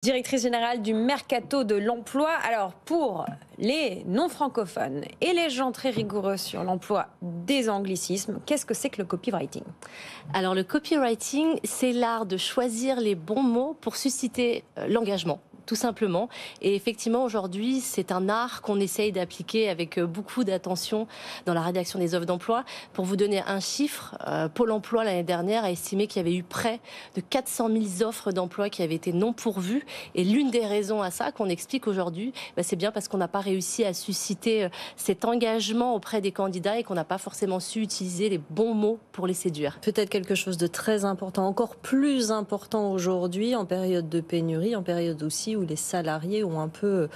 Directrice générale du Mercato de l'emploi. Alors, pour les non-francophones et les gens très rigoureux sur l'emploi des anglicismes, qu'est-ce que c'est que le copywriting? Alors le copywriting, c'est l'art de choisir les bons mots pour susciter l'engagement, tout simplement. Et effectivement, aujourd'hui, c'est un art qu'on essaye d'appliquer avec beaucoup d'attention dans la rédaction des offres d'emploi. Pour vous donner un chiffre, Pôle emploi l'année dernière a estimé qu'il y avait eu près de 400 000 offres d'emploi qui avaient été non pourvues. Et l'une des raisons à ça qu'on explique aujourd'hui, c'est bien parce qu'on n'a pas réussi à susciter cet engagement auprès des candidats et qu'on n'a pas forcément su utiliser les bons mots pour les séduire. Peut-être quelque chose de très important, encore plus important aujourd'hui, en période de pénurie, en période aussi où les salariés ont un peu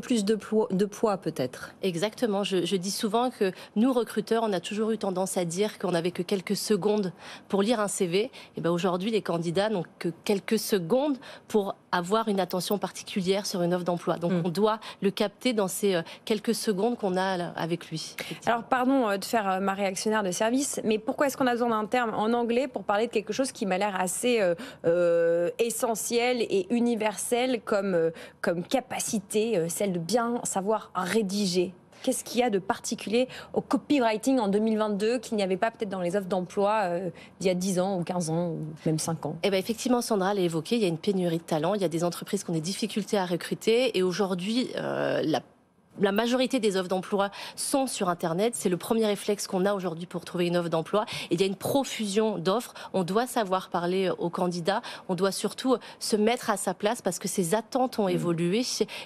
plus de poids peut-être. Exactement. Je dis souvent que nous, recruteurs, on a toujours eu tendance à dire qu'on n'avait que quelques secondes pour lire un CV. Et ben aujourd'hui, les candidats n'ont que quelques secondes pour avoir une attention particulière sur une offre d'emploi. Donc on doit le capter dans ces quelques secondes qu'on a avec lui. Alors, pardon de faire ma réactionnaire de service, mais pourquoi est-ce qu'on a besoin d'un terme en anglais pour parler de quelque chose qui m'a l'air assez essentiel et universel comme capacité, celle de bien savoir rédiger? Qu'est-ce qu'il y a de particulier au copywriting en 2022 qu'il n'y avait pas peut-être dans les offres d'emploi d'il y a 10 ans ou 15 ans ou même 5 ans? Eh ben effectivement, Sandra l'a évoqué, il y a une pénurie de talents, il y a des entreprises qui ont des difficultés à recruter et aujourd'hui, la majorité des offres d'emploi sont sur Internet. C'est le premier réflexe qu'on a aujourd'hui pour trouver une offre d'emploi. Et il y a une profusion d'offres. On doit savoir parler aux candidats. On doit surtout se mettre à sa place parce que ses attentes ont évolué.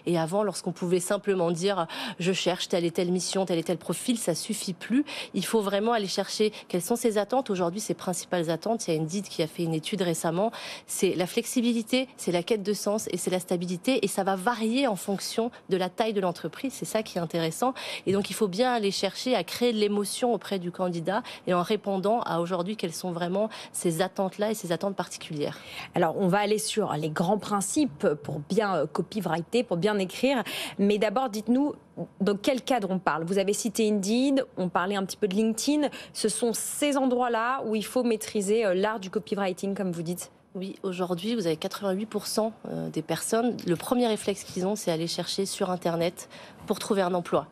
Et avant, lorsqu'on pouvait simplement dire « je cherche telle et telle mission, tel et tel profil », ça suffit plus. Il faut vraiment aller chercher quelles sont ses attentes. Aujourd'hui, ses principales attentes, il y a Indeed qui a fait une étude récemment, c'est la flexibilité, c'est la quête de sens et c'est la stabilité. Et ça va varier en fonction de la taille de l'entreprise. C'est ça qui est intéressant. Et donc, il faut bien aller chercher à créer de l'émotion auprès du candidat et en répondant à aujourd'hui quelles sont vraiment ces attentes-là et ces attentes particulières. Alors, on va aller sur les grands principes pour bien copywriter, pour bien écrire. Mais d'abord, dites-nous dans quel cadre on parle. Vous avez cité Indeed, on parlait un petit peu de LinkedIn. Ce sont ces endroits-là où il faut maîtriser l'art du copywriting, comme vous dites? Oui, aujourd'hui, vous avez 88% des personnes, le premier réflexe qu'ils ont, c'est aller chercher sur Internet pour trouver un emploi.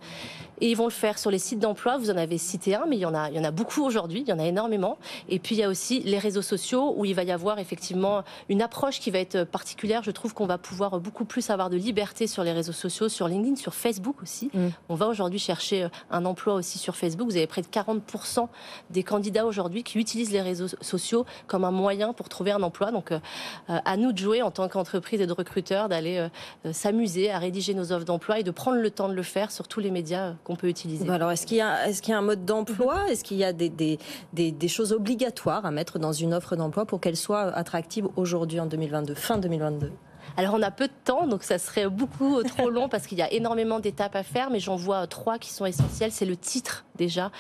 Et ils vont le faire sur les sites d'emploi. Vous en avez cité un, mais il y en a beaucoup aujourd'hui, il y en a énormément. Et puis il y a aussi les réseaux sociaux où il va y avoir effectivement une approche qui va être particulière. Je trouve qu'on va pouvoir beaucoup plus avoir de liberté sur les réseaux sociaux, sur LinkedIn, sur Facebook aussi. On va aujourd'hui chercher un emploi aussi sur Facebook. Vous avez près de 40% des candidats aujourd'hui qui utilisent les réseaux sociaux comme un moyen pour trouver un emploi. Donc à nous de jouer en tant qu'entreprise et de recruteurs, d'aller s'amuser à rédiger nos offres d'emploi et de prendre le temps de le faire sur tous les médias qu'on peut utiliser. Alors, est-ce qu'il y a un mode d'emploi? Est-ce qu'il y a des choses obligatoires à mettre dans une offre d'emploi pour qu'elle soit attractive aujourd'hui en 2022, fin 2022? Alors on a peu de temps, donc ça serait beaucoup trop long parce qu'il y a énormément d'étapes à faire, mais j'en vois 3 qui sont essentielles. C'est le titre déjà,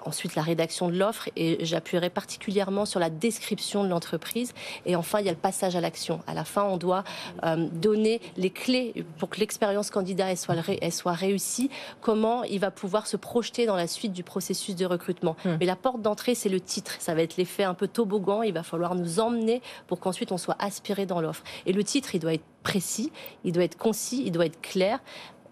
ensuite la rédaction de l'offre et j'appuierai particulièrement sur la description de l'entreprise. Et enfin, il y a le passage à l'action. À la fin, on doit donner les clés pour que l'expérience candidat elle soit réussie, comment il va pouvoir se projeter dans la suite du processus de recrutement. Mais la porte d'entrée, c'est le titre. Ça va être l'effet un peu toboggan, il va falloir nous emmener pour qu'ensuite on soit aspiré dans l'offre. Et le titre, il doit être précis, il doit être concis, il doit être clair,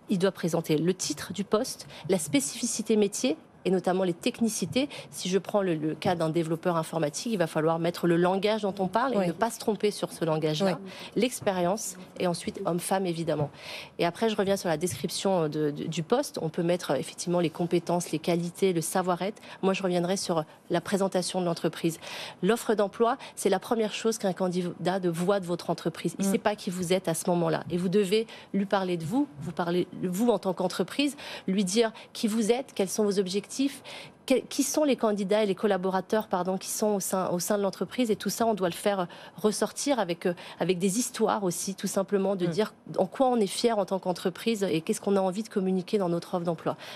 il doit présenter le titre du poste, la spécificité métier et notamment les technicités. Si je prends le cas d'un développeur informatique, il va falloir mettre le langage dont on parle et ne pas se tromper sur ce langage-là, l'expérience et ensuite homme-femme évidemment. Et après, je reviens sur la description du poste. On peut mettre effectivement les compétences, les qualités, le savoir-être. Moi, je reviendrai sur la présentation de l'entreprise. L'offre d'emploi, c'est la première chose qu'un candidat voit de votre entreprise. Il ne sait pas qui vous êtes à ce moment-là. Et vous devez lui parler de vous, vous en tant qu'entreprise, lui dire qui vous êtes, quels sont vos objectifs, qui sont les candidats et les collaborateurs qui sont au sein de l'entreprise. Et tout ça, on doit le faire ressortir avec des histoires aussi, tout simplement, de dire en quoi on est fier en tant qu'entreprise et qu'est-ce qu'on a envie de communiquer dans notre offre d'emploi.